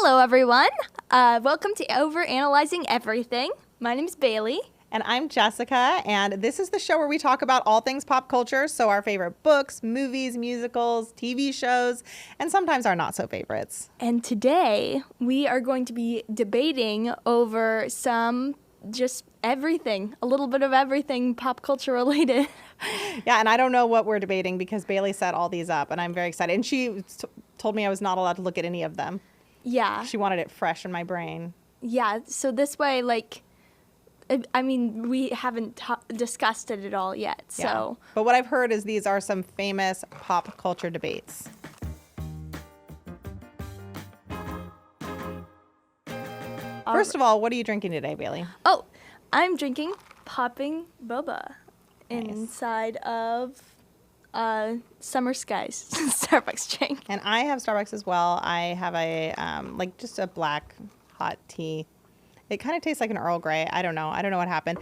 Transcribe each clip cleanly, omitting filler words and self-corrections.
Hello, everyone. Welcome to Overanalyzing Everything. My name is Bailey. And I'm Jessica, and this is the show where we talk about all things pop culture, so our favorite books, movies, musicals, TV shows, and sometimes our not-so-favorites. And today, we are going to be debating over just everything, a little bit of everything pop culture related. Yeah, and I don't know what we're debating because Bailey set all these up, and I'm very excited. And she told me I was not allowed to look at any of them. Yeah. She wanted it fresh in my brain. Yeah, so this way, we haven't discussed it at all yet, so. Yeah. But what I've heard is these are some famous pop culture debates. First of all, what are you drinking today, Bailey? Oh, I'm drinking popping boba inside of Summer Skies Starbucks drink. And I have Starbucks as well. I have a just a black hot tea. It kind of tastes like an Earl Grey. I don't know what happened.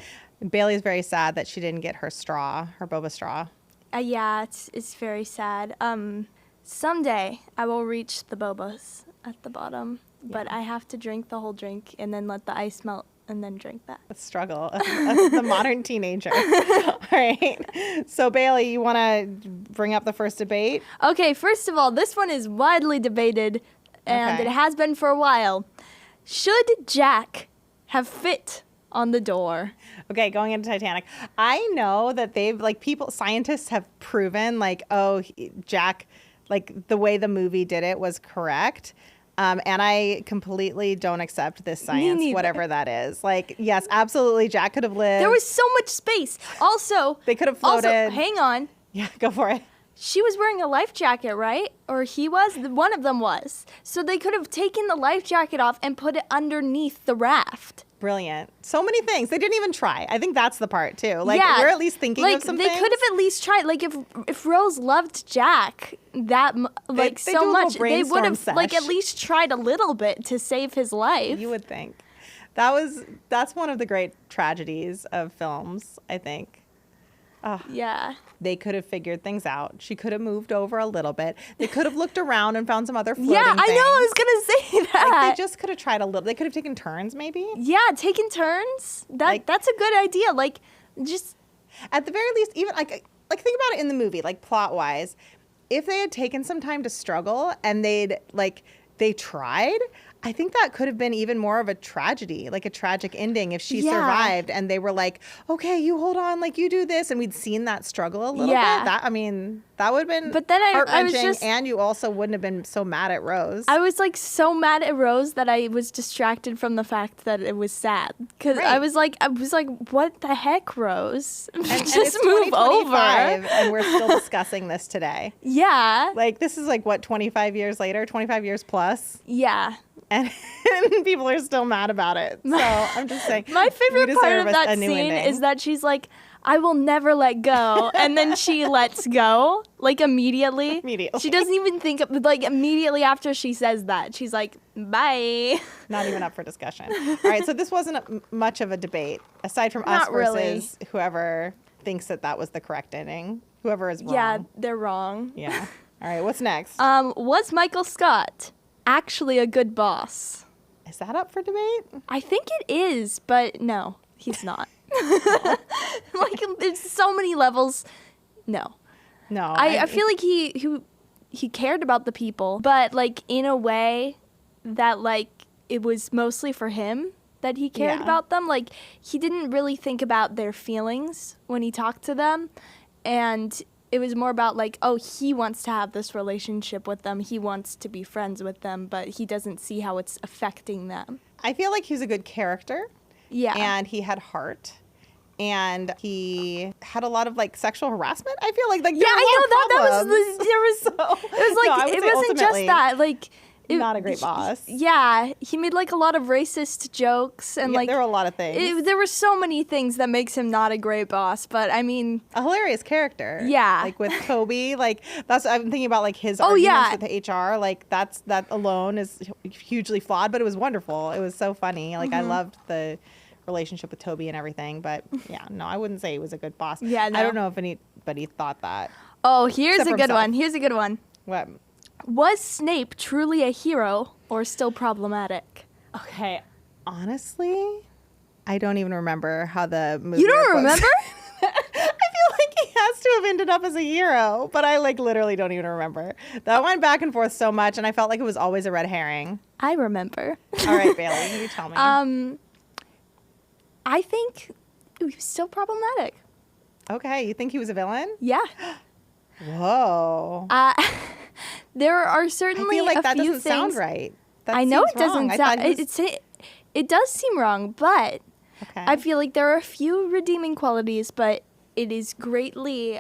Bailey's very sad that she didn't get her boba straw. Yeah, it's very sad. Someday I will reach the bobas at the bottom, but I have to drink the whole drink and then let the ice melt and then drink that. The struggle of the modern teenager. All right. So Bailey, you want to bring up the first debate? Okay, first of all, this one is widely debated, and It has been for a while. Should Jack have fit on the door? Okay, going into Titanic. I know that scientists have proven Jack, the way the movie did it was correct. And I completely don't accept this science, whatever that is. Yes, absolutely, Jack could have lived. There was so much space. Also, they could have floated. Also, hang on. Yeah, go for it. She was wearing a life jacket, right? Or he was? One of them was. So they could have taken the life jacket off and put it underneath the raft. Brilliant. So many things. They didn't even try. I think that's the part, too. We're at least thinking of some things. They could have at least tried. If Rose loved Jack so much, they would have at least tried a little bit to save his life. You would think. That's one of the great tragedies of films, I think. Yeah. They could have figured things out. She could have moved over a little bit. They could have looked around and found some other floating things. Yeah, I know. I was going to say that. They just could have tried a little. They could have taken turns, maybe. Yeah, taken turns. That's a good idea. Just at the very least, even think about it in the movie, plot-wise. If they had taken some time to struggle and they tried, I think that could have been even more of a tragedy, a tragic ending if she survived and they were like, okay, you hold on, you do this. And we'd seen that struggle a little bit. That would have been heart-wrenching, and you also wouldn't have been so mad at Rose. I was so mad at Rose that I was distracted from the fact that it was sad. Because I was like, what the heck, Rose? And just move over. And we're still discussing this today. Yeah. This is 25 years later, 25 years plus. Yeah. And people are still mad about it. So I'm just saying. My favorite part of that scene is that she's like, I will never let go. And then she lets go, immediately. Immediately. She doesn't even think, immediately after she says that. She's like, bye. Not even up for discussion. All right, so this wasn't much of a debate, aside from us versus whoever thinks that was the correct ending. Whoever is wrong. Yeah, they're wrong. Yeah. All right, what's next? Was Michael Scott actually a good boss? Is that up for debate? I think it is, but no, he's not. There's so many levels. No. I feel like he cared about the people, but in a way that it was mostly for him that he cared about them. He didn't really think about their feelings when he talked to them, and it was more about he wants to have this relationship with them. He wants to be friends with them, but he doesn't see how it's affecting them. I feel like he's a good character. Yeah. And he had heart. And he had a lot of sexual harassment. I feel like I know that it wasn't just that not a great boss. Yeah, he made a lot of racist jokes and there were a lot of things. There were so many things that makes him not a great boss, but I mean, a hilarious character. Yeah, with Toby, that's I'm thinking about his arguments with the HR. That alone is hugely flawed, but it was wonderful. It was so funny. I loved the relationship with Toby and everything, but I wouldn't say he was a good boss. Yeah, no. I don't know if anybody thought that. Oh, here's a good one. What? Was Snape truly a hero or still problematic? Okay, honestly, I don't even remember how the movie. You don't remember? I feel like he has to have ended up as a hero, but I like literally don't even remember. That went back and forth so much, and I felt like it was always a red herring. I remember. All right, Bailey, you tell me. I think he was still problematic. Okay, you think he was a villain? Yeah. Whoa. There are certainly I feel like a that few doesn't things. sound right. That I know seems it doesn't wrong. sound. I thought It does seem wrong, but okay. I feel like there are a few redeeming qualities, but it is greatly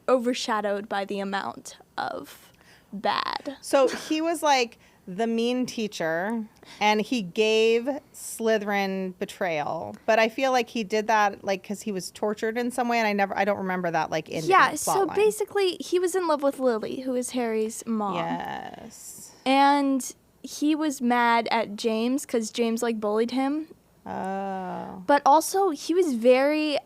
overshadowed by the amount of bad. So he was like the mean teacher, and he gave Slytherin betrayal. But I feel like he did that like because he was tortured in some way, and I don't remember that like in Yeah. the So plot line. basically, he was in love with Lily, who is Harry's mom. Yes. And he was mad at James because James like bullied him. Oh. But also, he was very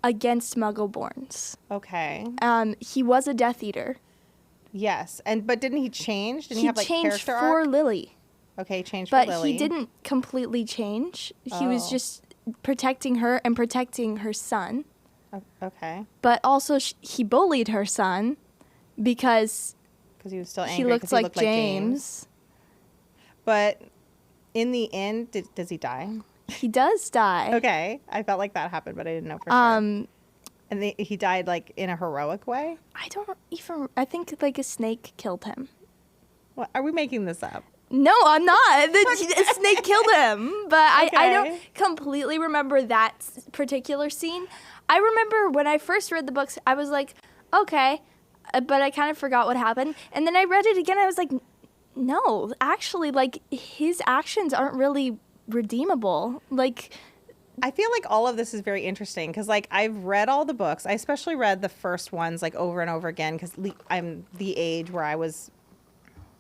against Muggleborns. Okay. He was a Death Eater. Yes, but didn't he change? Didn't he He have like changed character for arc? Lily. Okay, changed But for Lily. he didn't completely change. He was Oh. just protecting her and protecting her son. Okay. But also, he bullied her son because Because he was still angry. he 'cause looked like James. But in the end, does he die? He does die. Okay, I felt like that happened, but I didn't know for sure. And he died like in a heroic way. I don't even. I think like a snake killed him. What, are we making this up? No, I'm not. The snake killed him. But I Okay. don't completely remember that particular scene. I remember when I first read the books, I was like, okay, but I kind of forgot what happened. And then I read it again. I was like, no, actually, like his actions aren't really redeemable. Like, I feel like all of this is very interesting because, like, I've read all the books. I especially read the first ones, like, over and over again because I'm the age where I was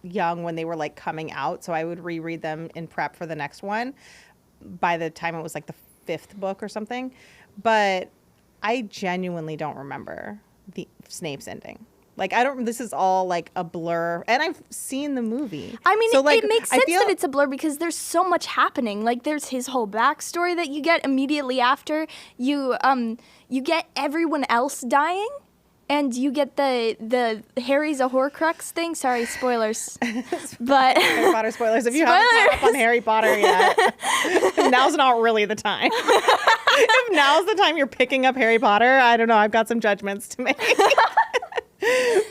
young when they were, like, coming out. So I would reread them in prep for the next one by the time it was, like, the 5th book or something. But I genuinely don't remember the Snape's ending. Like, this is all like a blur. And I've seen the movie. I mean, so, like, it makes sense that it's a blur because there's so much happening. Like, there's his whole backstory that you get immediately after. You get everyone else dying, and you get the Harry's a Horcrux thing. Sorry, spoilers. But Harry Potter spoilers. If you haven't caught up on Harry Potter yet, now's not really the time. If now's the time you're picking up Harry Potter, I don't know. I've got some judgments to make.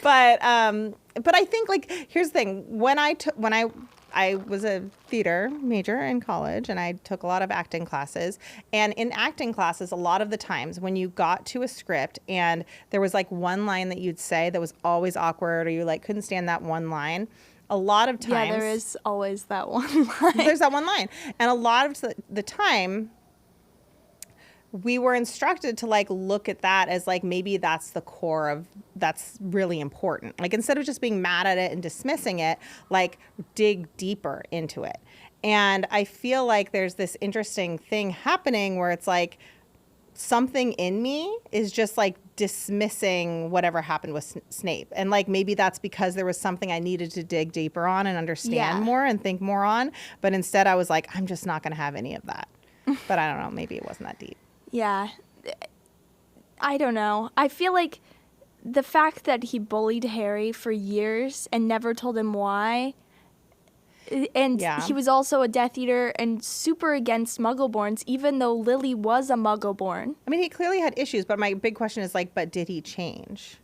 But I think, like, here's the thing. When I was a theater major in college, and I took a lot of acting classes. And in acting classes, a lot of the times when you got to a script and there was like one line that you'd say that was always awkward, or you like couldn't stand that one line, a lot of times... Yeah, there is always that one line. There's that one line. And a lot of the time... we were instructed to like look at that as like maybe that's the core of that's really important. Like instead of just being mad at it and dismissing it, like dig deeper into it. And I feel like there's this interesting thing happening where it's like something in me is just like dismissing whatever happened with Snape. And like maybe that's because there was something I needed to dig deeper on and understand more and think more on. But instead I was like, I'm just not going to have any of that. But I don't know, maybe it wasn't that deep. Yeah. I don't know. I feel like the fact that he bullied Harry for years and never told him why, and he was also a Death Eater and super against Muggleborns, even though Lily was a Muggleborn. I mean, he clearly had issues, but my big question is like, but did he change?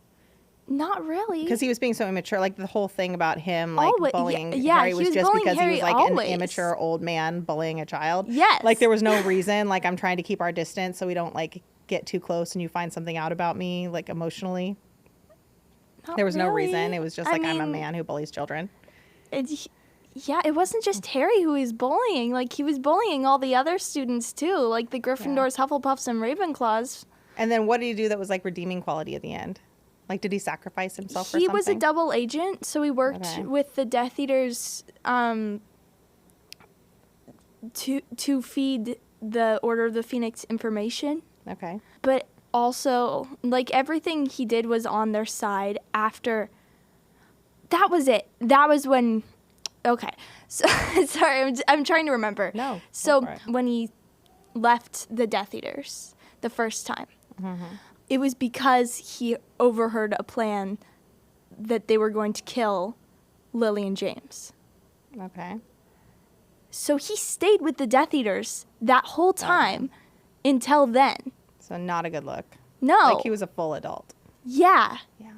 Not really. Because he was being so immature. Like the whole thing about him like bullying Harry was just bullying because Harry he was like always. an immature old man bullying a child. Yes. Like there was no reason. Like I'm trying to keep our distance so we don't like get too close and you find something out about me like emotionally. There was no reason. It was just like I'm a man who bullies children. Yeah, it wasn't just Harry who he was bullying. Like he was bullying all the other students too, like the Gryffindors, Hufflepuffs, and Ravenclaws. And then what did he do that was like redeeming quality at the end? Like, did he sacrifice himself for something? He was a double agent, so he worked with the Death Eaters to feed the Order of the Phoenix information. Okay. But also, like, everything he did was on their side after. That was it. That was when. Okay. So, sorry, I'm trying to remember. No. So, when he left the Death Eaters the first time, it was because he overheard a plan that they were going to kill Lily and James. Okay. So he stayed with the Death Eaters that whole time until then. So not a good look. No. Like he was a full adult. Yeah. Yeah.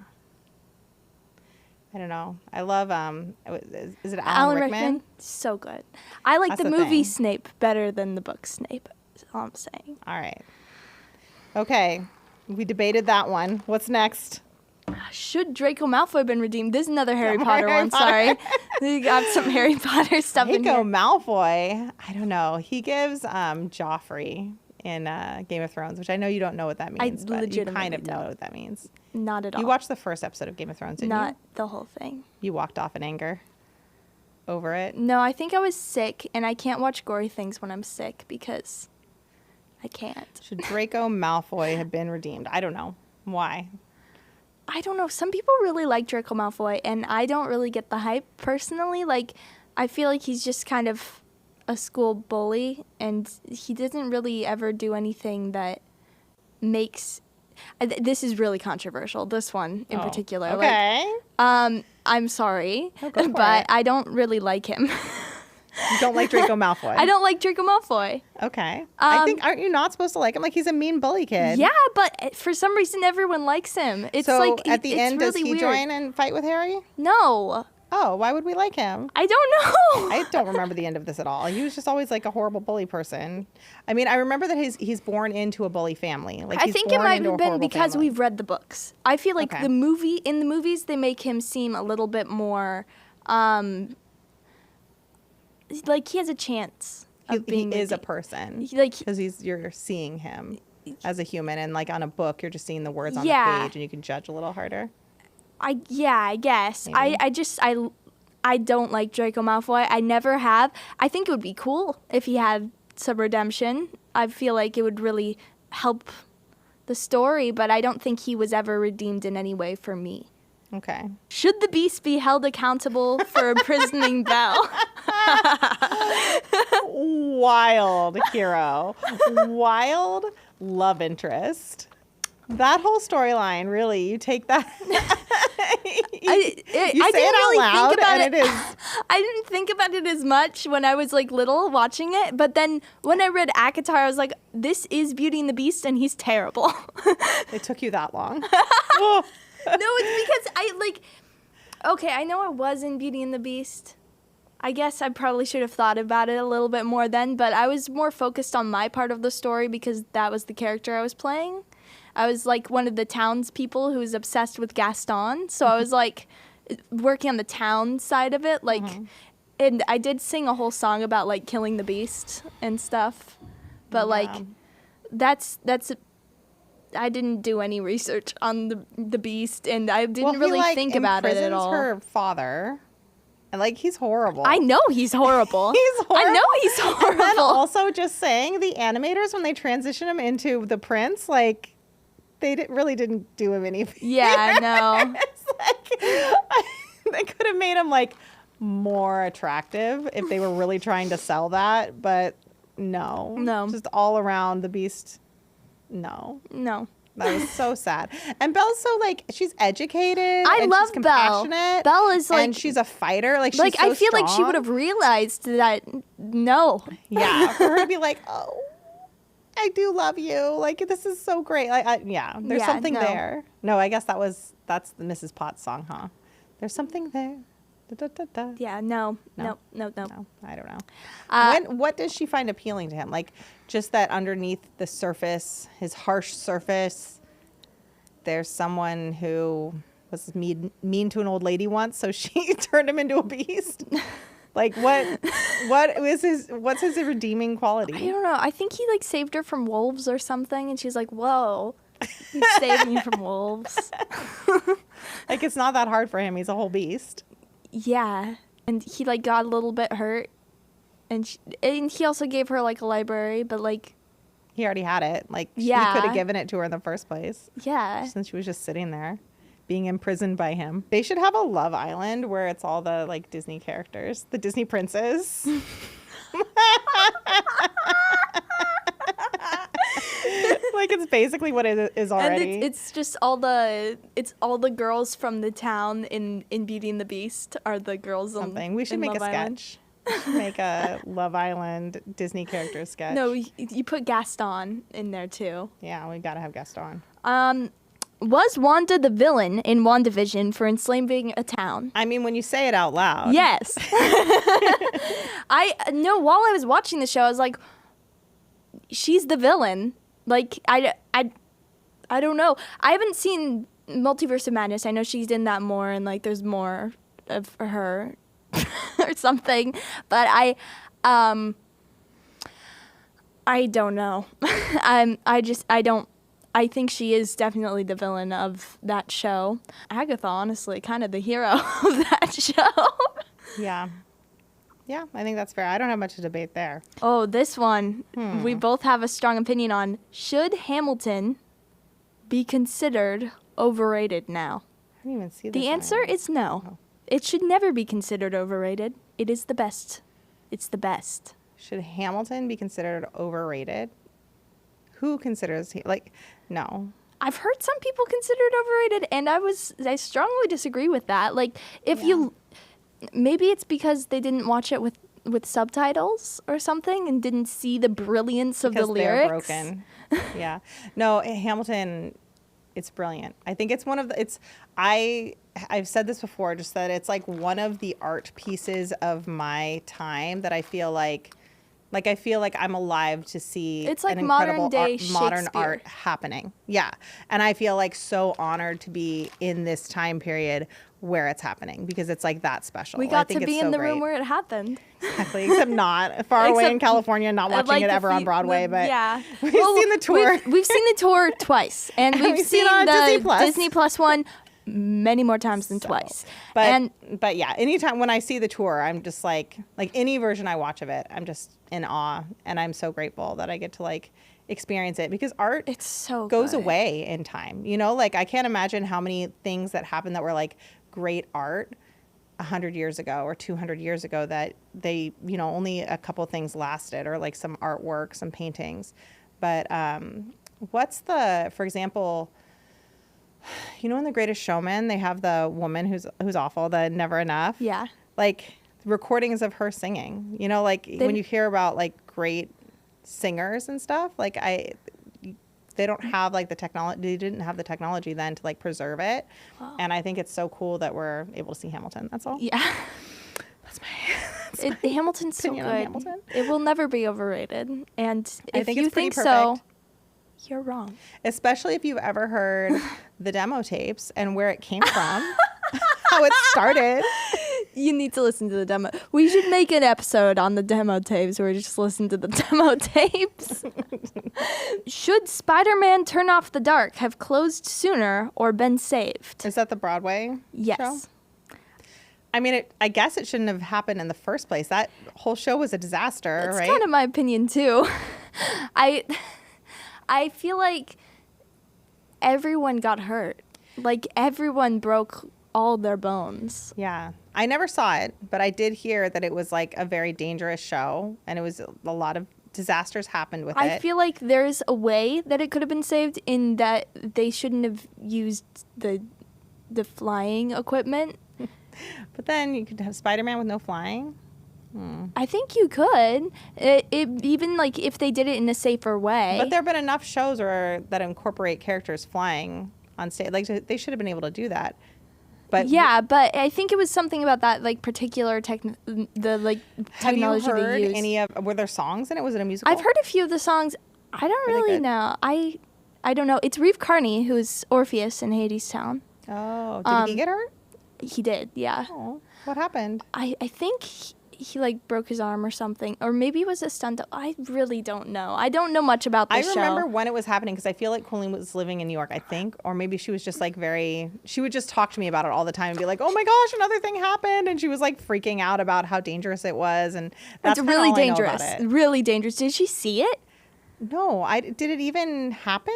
I don't know. I love, is it Alan Rickman? So good. I like That's the the movie thing. Snape better than the book Snape. That's all I'm saying. All right. Okay. We debated that one. What's next? Should Draco Malfoy have been redeemed? This is another Harry Potter Harry one. Potter. Sorry. We got some Harry Potter stuff in Draco here. Malfoy. I don't know. He gives Joffrey in Game of Thrones, which I know you don't know what that means, but you kind of know what that means. Not at all. You watched the first episode of Game of Thrones, didn't you? Not the whole thing. You walked off in anger over it? No, I think I was sick, and I can't watch gory things when I'm sick because I can't. Should Draco Malfoy have been redeemed? I don't know. Why? I don't know. Some people really like Draco Malfoy, and I don't really get the hype personally. Like, I feel like he's just kind of a school bully, and he doesn't really ever do anything that makes. This is really controversial. This one in particular. Okay. Like, I'm sorry, but I don't really like him. You don't like Draco Malfoy? I don't like Draco Malfoy. Okay. I think, aren't you not supposed to like him? Like, he's a mean bully kid. Yeah, but for some reason, everyone likes him. It's so like at the it's end, really does he weird. join and fight with Harry? No. Oh, why would we like him? I don't know. I don't remember the end of this at all. He was just always like a horrible bully person. I mean, I remember that he's born into a bully family. Like, I he's think it born might into have a been horrible because family. we've read the books. I feel like Okay. in the movies they make him seem a little bit more like he has a chance of He being is a redeemed. person. Like Because you're seeing him as a human, and like on a book, you're just seeing the words on Yeah. the page, and you can judge a little harder. I guess. Maybe. I don't like Draco Malfoy. I never have. I think it would be cool if he had some redemption. I feel like it would really help the story, but I don't think he was ever redeemed in any way for me. Okay. Should the Beast be held accountable for imprisoning Belle? Wild hero. Wild love interest. That whole storyline, really, you take that. I you say didn't it out really loud, think about and it. it is. I didn't think about it as much when I was like little watching it, but then when I read ACOTAR, I was like, "This is Beauty and the Beast, and he's terrible." It took you that long. Oh. No, it's because okay, I know I was in Beauty and the Beast. I guess I probably should have thought about it a little bit more then, but I was more focused on my part of the story because that was the character I was playing. I was like one of the townspeople who was obsessed with Gaston, so I was like working on the town side of it, like, and I did sing a whole song about like killing the beast and stuff, but like that's I didn't do any research on the beast, and I didn't really think about it at all. Her father, and like he's horrible. I know he's horrible. He's horrible. I know he's horrible. And then also just saying the animators when they transition him into the prince, like they really didn't do him any favors. Yeah, no. It's like they could have made him like more attractive if they were really trying to sell that, but no, just all around the beast. No. That was so sad. And Belle's so like she's educated. I and love she's compassionate. Belle is like, and she's a fighter. Like she's like so I feel like she strong. would have realized that. No. Yeah, for her to be like, oh, I do love you. Like this is so great. Like there's something there. No, I guess that's the Mrs. Potts song, huh? There's something there. Da, da, da, da. Yeah, no. I don't know. What does she find appealing to him? Like just that underneath the surface, his harsh surface, there's someone who was mean to an old lady once, so she turned him into a beast. Like what's his redeeming quality? I don't know. I think he like saved her from wolves or something, and she's like, "Whoa, you saved me from wolves." Like it's not that hard for him. He's a whole beast. Yeah, and he like got a little bit hurt, and he also gave her like a library, but like He already had it. Like, Yeah. he could have given it to her in the first place. Yeah. Since she was just sitting there being imprisoned by him. They should have a Love Island where it's all the, like, Disney characters. The Disney princes. Like, it's basically what it is already. And it's just all the girls from the town in Beauty and the Beast are the girls. Something. We should make Love a Island. sketch. We should make a Love Island Disney character sketch. No, you put Gaston in there too. Yeah, we gotta have Gaston. Was Wanda the villain in WandaVision for enslaving a town? I mean, when you say it out loud. Yes. I know. While I was watching the show, I was like, she's the villain. Like, I don't know. I haven't seen Multiverse of Madness. I know she's in that more, and like there's more of her or something. But I don't know. I think she is definitely the villain of that show. Agatha, honestly, kind of the hero of that show. Yeah. Yeah, I think that's fair. I don't have much to debate there. Oh, this one we both have a strong opinion on. Should Hamilton be considered overrated now? I didn't even see this. The answer is no. Oh. It should never be considered overrated. It is the best. It's the best. Should Hamilton be considered overrated? Who considers no. I've heard some people consider it overrated, and I strongly disagree with that. Like, if you, maybe it's because they didn't watch it with subtitles or something and didn't see the brilliance of the lyrics. They're broken. Yeah. No, Hamilton, it's brilliant. I think it's one of the, I've said this before, just that it's like one of the art pieces of my time that I feel like I'm alive to see. It's like an incredible modern art happening. Yeah. And I feel like so honored to be in this time period where it's happening because it's like that special. We got to be in the room where it happened. Exactly. Except not far away in California, not watching it ever on Broadway, but we've seen the tour. We've seen the tour twice, and we've seen the Disney Plus one many more times than twice. But yeah, anytime when I see the tour, I'm just like any version I watch of it, I'm just in awe, and I'm so grateful that I get to like experience it because art goes away in time. You know, like I can't imagine how many things that happened that were like great art 100 years ago or 200 years ago that they, you know, only a couple things lasted, or like some artwork, some paintings. But for example, you know, in The Greatest Showman, they have the woman who's awful, the Never Enough. Yeah. Like recordings of her singing, you know, like when you hear about like great singers and stuff, like they don't have like the technology. They didn't have the technology then to like preserve it. Wow. And I think it's so cool that we're able to see Hamilton. That's all. Yeah. Hamilton's so good. Hamilton. It will never be overrated. And if you think so, you're wrong. Especially if you've ever heard the demo tapes and where it came from, how it started. You need to listen to the demo. We should make an episode on the demo tapes where we just listen to the demo tapes. Should Spider-Man Turn Off the Dark have closed sooner or been saved? Is that the Broadway show? I mean, I guess it shouldn't have happened in the first place. That whole show was a disaster, right? That's kind of my opinion, too. I feel like everyone got hurt. Like, everyone broke all their bones. Yeah. I never saw it, but I did hear that it was, like, a very dangerous show, and it was a lot of disasters happened with it. I feel like there's a way that it could have been saved in that they shouldn't have used the flying equipment. But then you could have Spider-Man with no flying. I think you could. Even like if they did it in a safer way. But there have been enough shows that incorporate characters flying on stage. Like they should have been able to do that. But yeah, but I think it was something about that like particular technology have you heard they used. Any of? Were there songs in it? Was it a musical? I've heard a few of the songs. I don't really know. I don't know. It's Reeve Carney who's Orpheus in Hadestown. Oh, did he get hurt? He did. Yeah. Oh, what happened? I think he like broke his arm or something, or maybe it was a stunt. I really don't know. I don't know much about this show. I remember when it was happening because I feel like Colleen was living in New York, I think, or maybe she was just like she would just talk to me about it all the time and be like, "Oh my gosh, another thing happened," and she was like freaking out about how dangerous it was, and that's really dangerous. Really dangerous. Did she see it? No, did it even happen?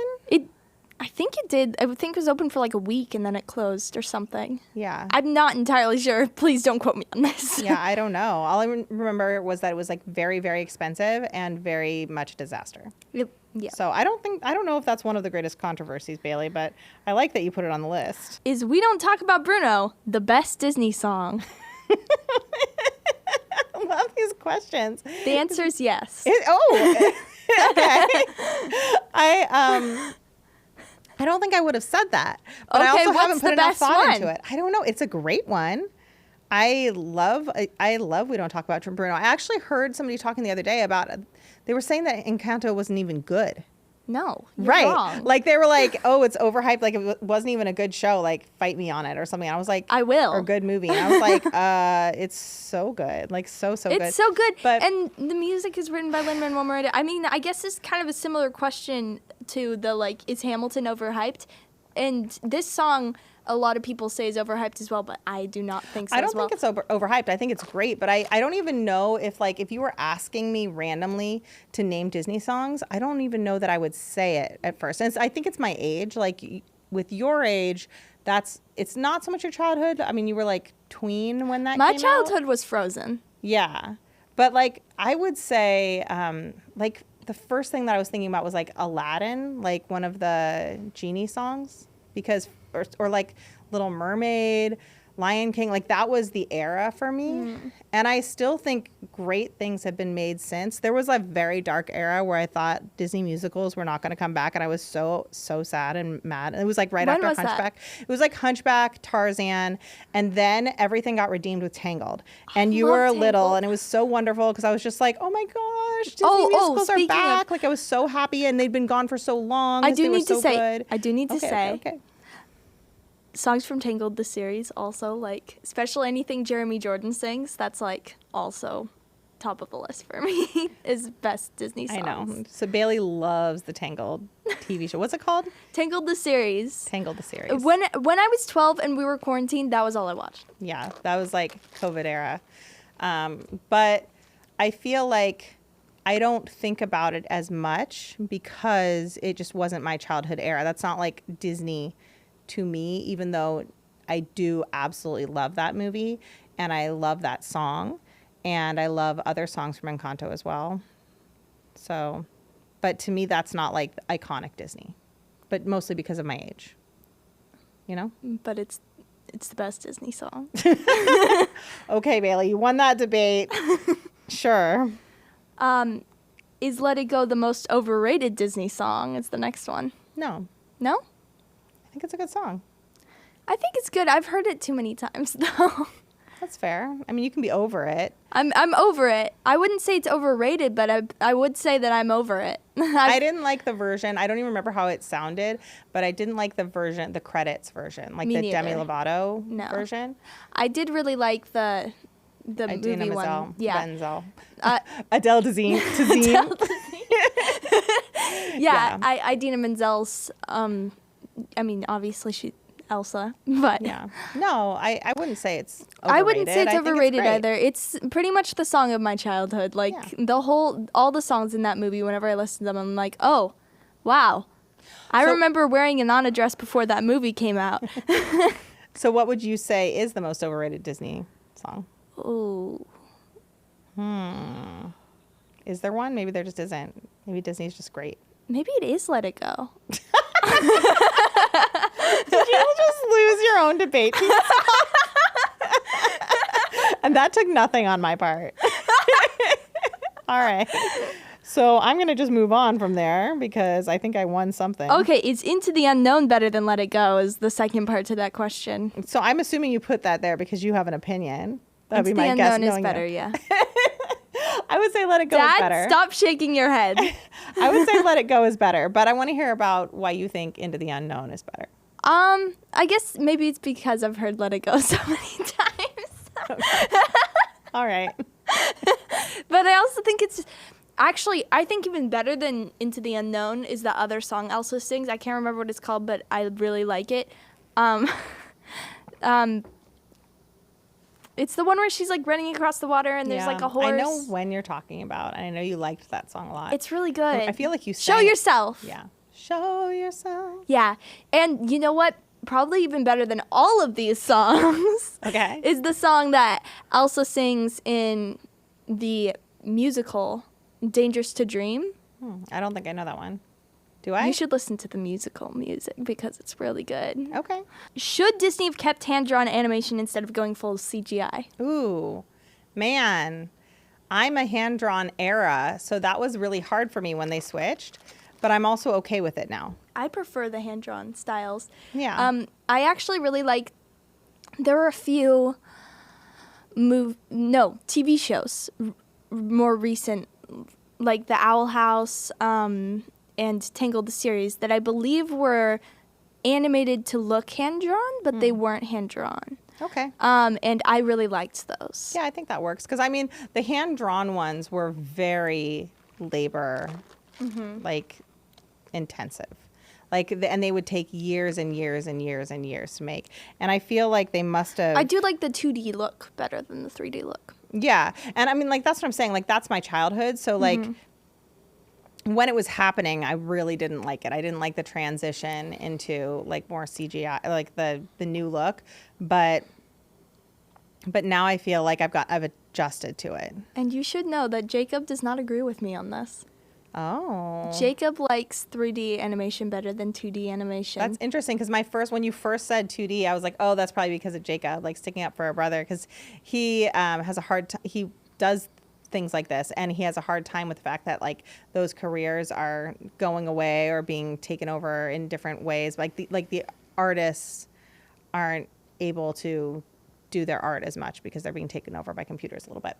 I think it did. I think it was open for like a week and then it closed or something. Yeah. I'm not entirely sure. Please don't quote me on this. Yeah, I don't know. All I remember was that it was like very, very expensive and very much a disaster. Yeah. So I don't know if that's one of the greatest controversies, Bailey, but I like that you put it on the list. Is We Don't Talk About Bruno the best Disney song? I love these questions. The answer is yes. Okay. I don't think I would have said that, but I also haven't put enough thought into it. I don't know. It's a great one. I love We Don't Talk About Bruno. I actually heard somebody talking the other day about they were saying that Encanto wasn't even good. No, you're wrong. Like they were like, oh, it's overhyped. Like it wasn't even a good show. Like fight me on it or something. And I was like, I will. Or good movie. And I was like, it's so good. Like so good. It's so good. And the music is written by Lin-Manuel Miranda. I mean, I guess it's kind of a similar question to the like, is Hamilton overhyped? And this song, a lot of people say is overhyped as well, but I do not think so. I don't think it's overhyped. I think it's great, but I don't even know if you were asking me randomly to name Disney songs, I don't even know that I would say it at first. And I think it's my age. Like with your age, it's not so much your childhood. I mean, you were like tween when that came out. My childhood was Frozen. Yeah, but like I would say, like the first thing that I was thinking about was like Aladdin, like one of the genie songs, because. Or like Little Mermaid, Lion King, like that was the era for me. And I still think great things have been made since. There was a very dark era where I thought Disney musicals were not going to come back, and I was so sad and mad. And it was like right after Hunchback. It was like Hunchback, Tarzan, and then everything got redeemed with Tangled. And you were little, and it was so wonderful because I was just like, oh my gosh, Disney musicals are back. Like I was so happy, and they'd been gone for so long. I do need to say. Okay. Songs from Tangled, the series, also, like, especially anything Jeremy Jordan sings, that's, like, also top of the list for me, is best Disney songs. I know. So Bailey loves the Tangled TV show. What's it called? Tangled, the series. Tangled, the series. When I was 12 and we were quarantined, that was all I watched. Yeah, that was, like, COVID era. But I feel like I don't think about it as much because it just wasn't my childhood era. That's not, like, Disney to me, even though I do absolutely love that movie and I love that song and I love other songs from Encanto as well. So, but to me, that's not like iconic Disney, but mostly because of my age, you know? But it's the best Disney song. Okay, Bailey, you won that debate. Sure. Is Let It Go the most overrated Disney song? Is the next one. No? I think it's a good song. I think it's good. I've heard it too many times, though. That's fair. I mean, you can be over it. I'm over it. I wouldn't say it's overrated, but I would say that I'm over it. I didn't like the version. I don't even remember how it sounded, but I didn't like the version, the credits version, like the Demi Lovato version. I did really like the movie one. Yeah. Benzel. Adele Dazeem. Adele Dazeem. Yeah. Idina Menzel's. I mean, obviously she's Elsa, but yeah. No, I wouldn't say it's overrated. I wouldn't say it's overrated either. It's pretty much the song of my childhood. Like all the songs in that movie, whenever I listen to them, I'm like, oh, wow. I remember wearing an Anna dress before that movie came out. So what would you say is the most overrated Disney song? Oh. Is there one? Maybe there just isn't. Maybe Disney's just great. Maybe it is Let It Go. Did you just lose your own debate? And that took nothing on my part. All right. So I'm going to just move on from there because I think I won something. Okay, is Into the Unknown better than Let It Go is the second part to that question. So I'm assuming you put that there because you have an opinion. That would be my guess. Into the Unknown is better, yeah. I would say Let It Go is better. Dad, stop shaking your head. I would say Let It Go is better, but I want to hear about why you think Into the Unknown is better. I guess maybe it's because I've heard Let It Go so many times. Okay. All right. But I also think it's actually, I think even better than Into the Unknown is the other song Elsa sings. I can't remember what it's called, It's the one where she's like running across the water and there's like a horse. I know when you're talking about, and I know you liked that song a lot. It's really good. I feel like you Show yourself. Yeah. Show yourself. Yeah. And you know what? Probably even better than all of these songs. Okay. Is the song that Elsa sings in the musical Dangerous to Dream. I don't think I know that one. Do I? You should listen to the musical music because it's really good. Okay. Should Disney have kept hand-drawn animation instead of going full CGI? Ooh, man. I'm a hand-drawn era, so that was really hard for me when they switched, but I'm also okay with it now. I prefer the hand-drawn styles. Yeah. I actually really like, there were a few TV shows more recent, like The Owl House, and Tangled the series that I believe were animated to look hand-drawn, but they weren't hand-drawn. Okay. And I really liked those. Yeah, I think that works. Because, I mean, the hand-drawn ones were very labor, like, intensive. Like, and they would take years and years and years and years to make. And I feel like they must have... I do like the 2D look better than the 3D look. Yeah. And, I mean, like, that's what I'm saying. Like, that's my childhood. So, like... When it was happening, I really didn't like it. I didn't like the transition into like more CGI, like the new look. But now I feel like I've adjusted to it. And you should know that Jacob does not agree with me on this. Oh. Jacob likes 3D animation better than 2D animation. That's interesting because when you first said 2D, I was like, oh, that's probably because of Jacob, like sticking up for a brother, because he has a hard time. He does things like this, and he has a hard time with the fact that like those careers are going away or being taken over in different ways. Like the artists aren't able to do their art as much because they're being taken over by computers a little bit.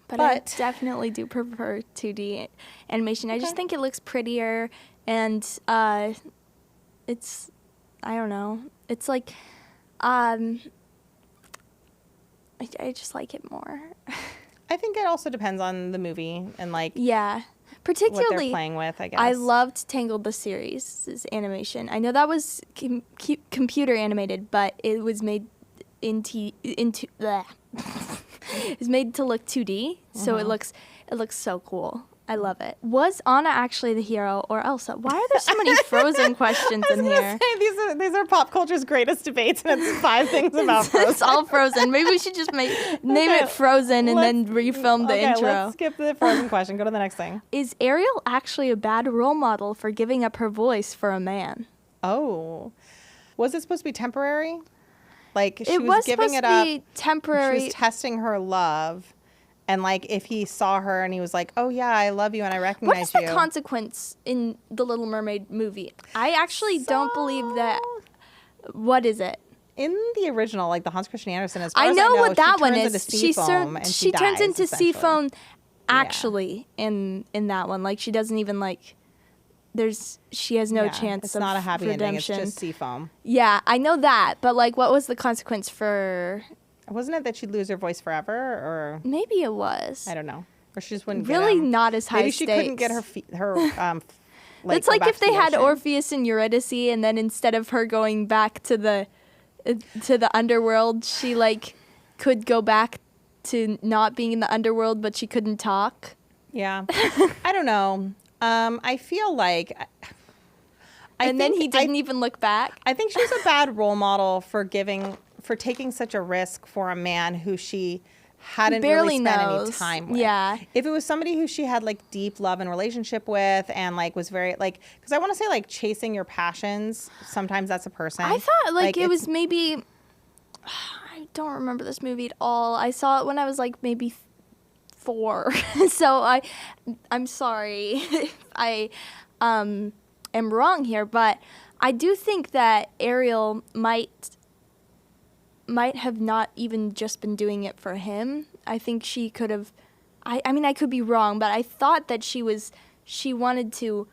But I definitely do prefer 2D animation. I just think it looks prettier, and it's, I don't know, it's like I just like it more. I think it also depends on the movie and like particularly what they're playing with, I guess. I loved Tangled the series' animation. I know that was computer animated, but it was made it's made to look 2D, so it looks so cool. I love it. Was Anna actually the hero or Elsa? Why are there so many Frozen questions in here? Say, these are pop culture's greatest debates, and it's 5 things about Frozen. It's all Frozen. Maybe we should just name it Frozen and then refilm the intro. Let's skip the Frozen question. Go to the next thing. Is Ariel actually a bad role model for giving up her voice for a man? Oh. Was it supposed to be temporary? Like she it was giving it up. Temporary. She was testing her love. And, like, if he saw her and he was like, oh, yeah, I love you and I recognize you. What is the consequence in the Little Mermaid movie? I actually don't believe that. What is it? In the original, like, the Hans Christian Andersen, as far as I know what that one is. She turns into sea foam actually in that one. Like, she doesn't even, like, she has no chance it's of not a happy redemption. ending. It's just sea foam. Yeah, I know that. But, like, what was the consequence for... Wasn't it that she'd lose her voice forever, or maybe it was? I don't know. Or she just wouldn't really get not as high maybe stakes. She couldn't get her like, it's like if they had Orpheus and Eurydice, and then instead of her going back to the underworld, she like could go back to not being in the underworld, but she couldn't talk. Yeah, I don't know. I feel like. Then he didn't even look back. I think she was a bad role model for taking such a risk for a man who she hadn't really spent any time with. Yeah. If it was somebody who she had like deep love and relationship with and like was very like, because I want to say like chasing your passions, sometimes that's a person. I thought like it was maybe, I don't remember this movie at all. I saw it when I was like maybe 4. So I'm sorry if I am wrong here, but I do think that Ariel might have not even just been doing it for him. I think she could have, I mean, I could be wrong, but I thought that she wanted to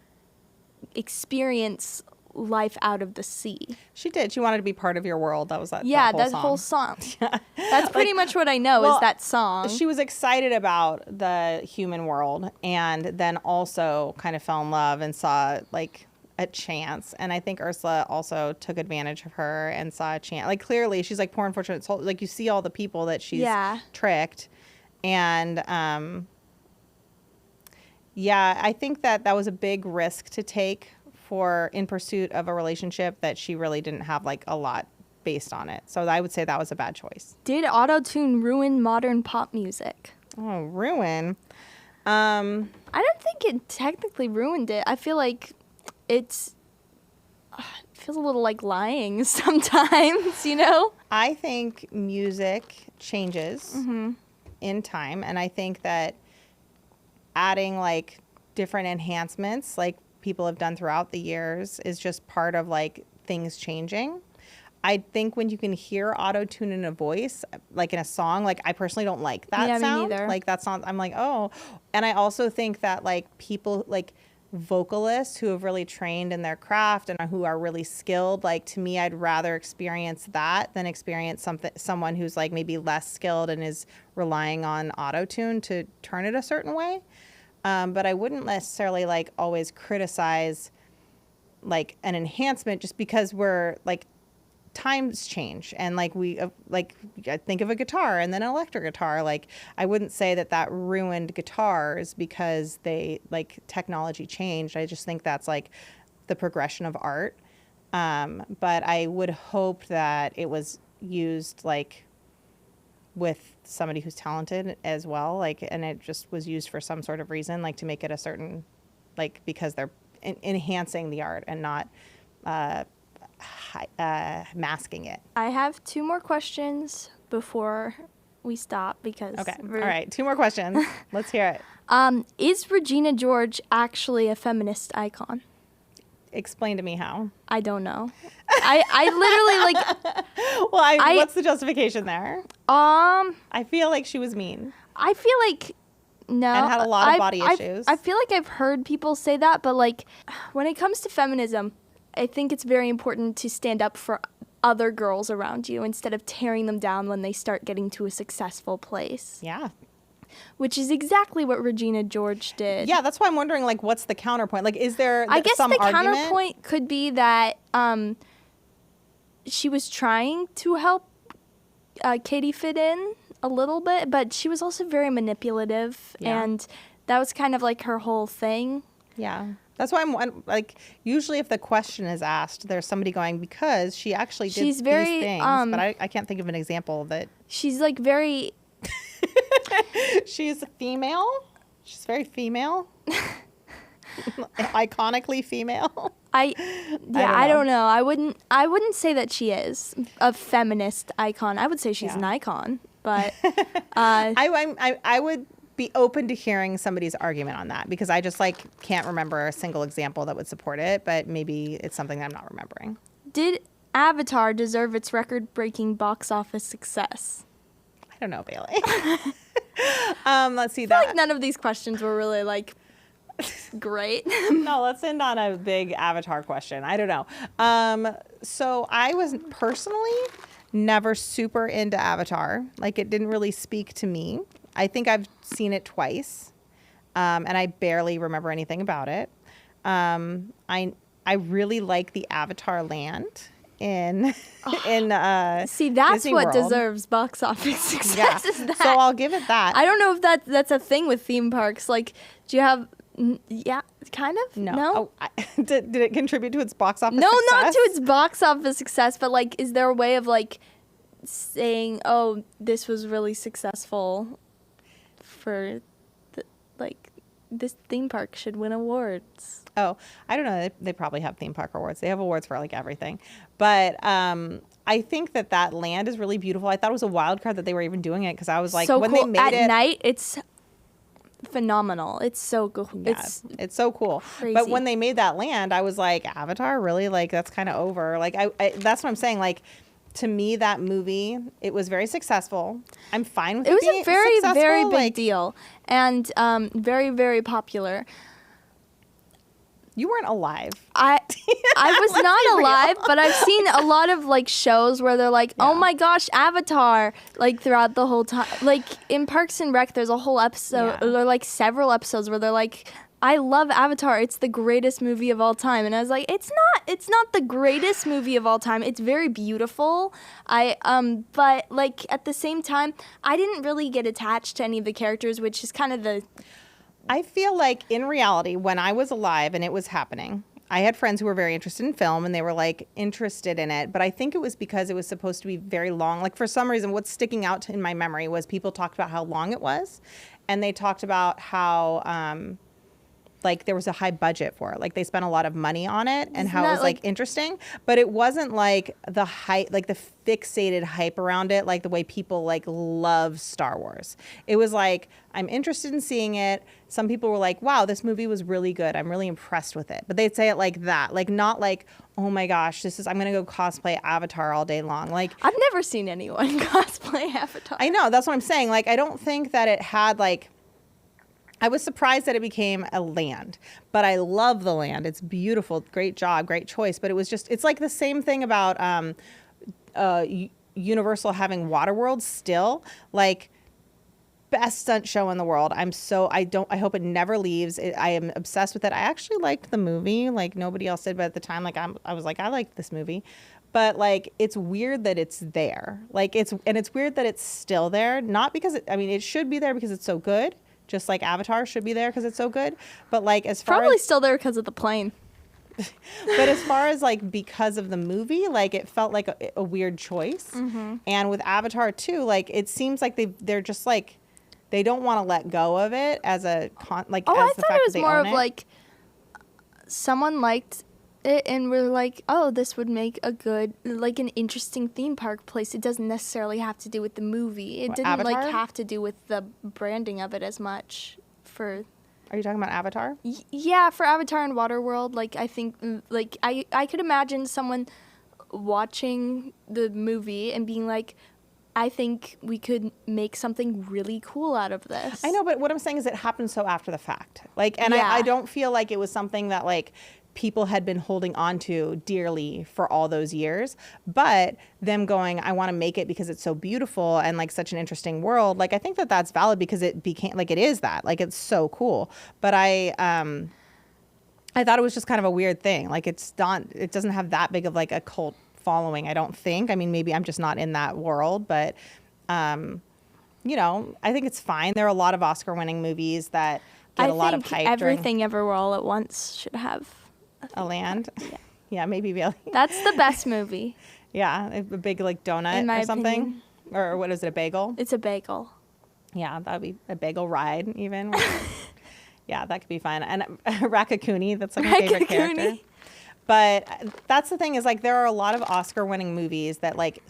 experience life out of the sea. She did. She wanted to be part of your world. That was that whole song. Yeah. That's pretty much what I know is that song. She was excited about the human world and then also kind of fell in love and saw like a chance. And I think Ursula also took advantage of her and saw a chance. Like, clearly, she's like poor unfortunate soul. Like, you see all the people that she's tricked. And, I think that was a big risk to take in pursuit of a relationship that she really didn't have, like, a lot based on it. So I would say that was a bad choice. Did auto-tune ruin modern pop music? Oh, ruin? I don't think it technically ruined it. I feel like it feels a little like lying sometimes, you know? I think music changes in time, and I think that adding like different enhancements like people have done throughout the years is just part of like things changing. I think when you can hear auto-tune in a voice, like in a song, like I personally don't like that sound. Me neither. Like that sound, I'm like, oh. And I also think that like people, like vocalists who have really trained in their craft and who are really skilled, like to me, I'd rather experience that than experience someone who's like maybe less skilled and is relying on auto-tune to turn it a certain way. But I wouldn't necessarily like always criticize like an enhancement just because we're like, times change, and like I think of a guitar and then an electric guitar. Like I wouldn't say that ruined guitars because they like technology changed. I just think that's like the progression of art. But I would hope that it was used like with somebody who's talented as well, like, and it just was used for some sort of reason, like to make it a certain, like because they're enhancing the art and not masking it. I have 2 more questions before we stop because all right, 2 more questions. Let's hear it. Is Regina George actually a feminist icon? Explain to me how. I don't know. I literally like well, what's the justification there? I feel like she was mean. I feel like no, and had a lot of body issues. I feel like I've heard people say that, but like when it comes to feminism, I think it's very important to stand up for other girls around you instead of tearing them down when they start getting to a successful place. Yeah. Which is exactly what Regina George did. Yeah, that's why I'm wondering, like, what's the counterpoint? Like, is there I guess some the argument? Counterpoint could be that she was trying to help Katie fit in a little bit, but she was also very manipulative, and that was kind of like her whole thing. Yeah. That's why I'm like, usually if the question is asked, there's somebody going, because she actually did these things, but I can't think of an example that. She's like very. She's a female. She's very female. Iconically female. I don't know. I wouldn't say that she is a feminist icon. I would say she's an icon, but I would be open to hearing somebody's argument on that because I just like can't remember a single example that would support it, but maybe it's something that I'm not remembering. Did Avatar deserve its record-breaking box office success? I don't know, Bailey. Let's see. I feel like none of these questions were really like great. No, let's end on a big Avatar question. I don't know. So I was personally never super into Avatar. Like it didn't really speak to me. I think I've seen it twice, and I barely remember anything about it. I really like the Avatar land in see, that's Disney what World. Deserves box office success. Yeah. Is that. So I'll give it that. I don't know if that's a thing with theme parks. Like, do you have? Yeah, kind of. No. Oh, did it contribute to its box office? No, success? not to its box office success. But like, is there a way of like saying, "Oh, this was really successful"? For like this theme park should win awards. Oh, I don't know. They probably have theme park awards. They have awards for like everything. But I think that land is really beautiful. I thought it was a wild card that they were even doing it because I was like, so when cool. they made at it night, it's phenomenal. It's so cool. Yeah, it's so cool. Crazy. But when they made that land, I was like, Avatar, really? Like that's kind of over. Like I that's what I'm saying. Like. To me, that movie, it was very successful. I'm fine with it. It was a very, successful. very big deal and very, very popular. You weren't alive. I was not alive, but I've seen a lot of like shows where they're like, oh my gosh, Avatar, like throughout the whole time. Like in Parks and Rec, there's a whole episode, or like several episodes where they're like, I love Avatar. It's the greatest movie of all time. And I was like, it's not the greatest movie of all time. It's very beautiful. But like at the same time, I didn't really get attached to any of the characters, which is kind of the... I feel like in reality, when I was alive and it was happening, I had friends who were very interested in film and they were like interested in it. But I think it was because it was supposed to be very long. Like for some reason, what's sticking out in my memory was people talked about how long it was. And they talked about how... like there was a high budget for it. Like they spent a lot of money on it and how it was like interesting, but it wasn't like the hype, like the fixated hype around it, like the way people like love Star Wars. It was like, I'm interested in seeing it. Some people were like, wow, this movie was really good. I'm really impressed with it. But they'd say it like that, like not like, oh my gosh, I'm going to go cosplay Avatar all day long. Like I've never seen anyone cosplay Avatar. I know, that's what I'm saying. Like, I don't think that it had like, I was surprised that it became a land, but I love the land. It's beautiful. Great job. Great choice. But it was just, it's like the same thing about Universal having Waterworld still. Like, best stunt show in the world. I hope it never leaves. I am obsessed with it. I actually liked the movie. Like, nobody else did, but at the time, like, I was like, I liked this movie. But like, it's weird that it's there. Like, it's weird that it's still there. Not because it should be there because it's so good. Just like Avatar should be there because it's so good. But like as far probably as... still there because of the plane. But as far as like because of the movie, like it felt like a weird choice. Mm-hmm. And with Avatar too, like it seems like they're just like, they don't want to let go of it as a... I thought it was more of like someone liked it and we're like, oh, this would make a good, like an interesting theme park place. It doesn't necessarily have to do with the movie. It didn't Avatar? like have to do with the branding of it as much for... Are you talking about Avatar? Yeah, for Avatar and Waterworld, like I think, like I could imagine someone watching the movie and being like, I think we could make something really cool out of this. I know, but what I'm saying is it happened so after the fact. Like, and yeah. I don't feel like it was something that like people had been holding on to dearly for all those years, but them going, I want to make it because it's so beautiful and like such an interesting world. Like, I think that that's valid because it became like, it is that, like, it's so cool. But I thought it was just kind of a weird thing. Like, it doesn't have that big of like a cult following, I don't think. I mean, maybe I'm just not in that world, but you know, I think it's fine. There are a lot of Oscar winning movies that get a lot of hype. Everything Everywhere All at Once should have a land. Yeah, maybe Bailey. That's the best movie. Yeah, a big like donut or something. Opinion. Or what is it, a bagel? It's a bagel. Yeah, that would be a bagel ride even. Yeah, that could be fun. And Raccacoonie, that's like my favorite character. But that's the thing is like there are a lot of Oscar winning movies that like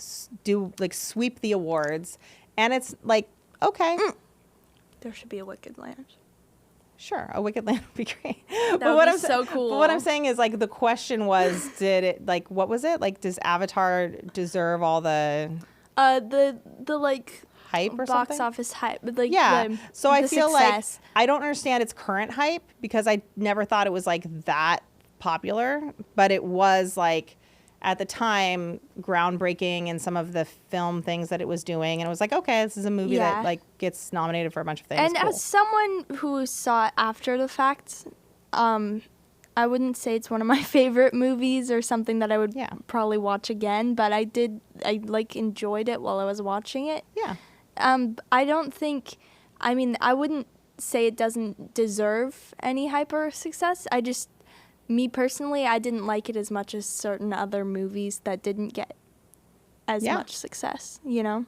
do like sweep the awards and it's like, okay. There should be a Wicked Land. Sure, a Wicked Land would be great. That would be so cool. But what I'm saying is, like, the question was, did it, like, what was it? Like, does Avatar deserve all the like hype or box something? Office hype, like yeah. So I feel success. like I don't understand its current hype because I never thought it was like that popular, but it was like at the time groundbreaking in some of the film things that it was doing, and it was like, okay, this is a movie that like gets nominated for a bunch of things. And cool. As someone who saw it after the fact, I wouldn't say it's one of my favorite movies or something that I would probably watch again, but I like enjoyed it while I was watching it. Yeah. I don't think, I mean, I wouldn't say it doesn't deserve any hype or success. Me personally, I didn't like it as much as certain other movies that didn't get as much success, you know?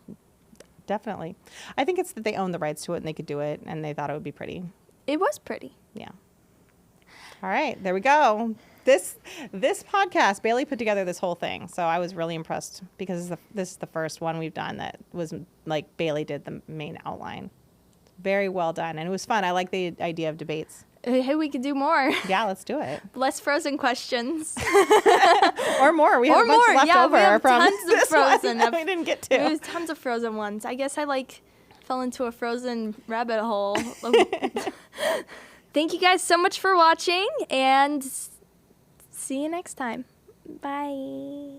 Definitely. I think it's that they own the rights to it and they could do it and they thought it would be pretty. It was pretty. Yeah. All right, there we go. This podcast, Bailey put together this whole thing, so I was really impressed because this is the first one we've done that was like Bailey did the main outline. Very well done, and it was fun. I like the idea of debates. Hey, we could do more. Yeah, let's do it. Less Frozen questions. Or more. We have a bunch left over. We have tons of Frozen. That we didn't get to. There's tons of Frozen ones. I guess I fell into a Frozen rabbit hole. Thank you guys so much for watching, and see you next time. Bye.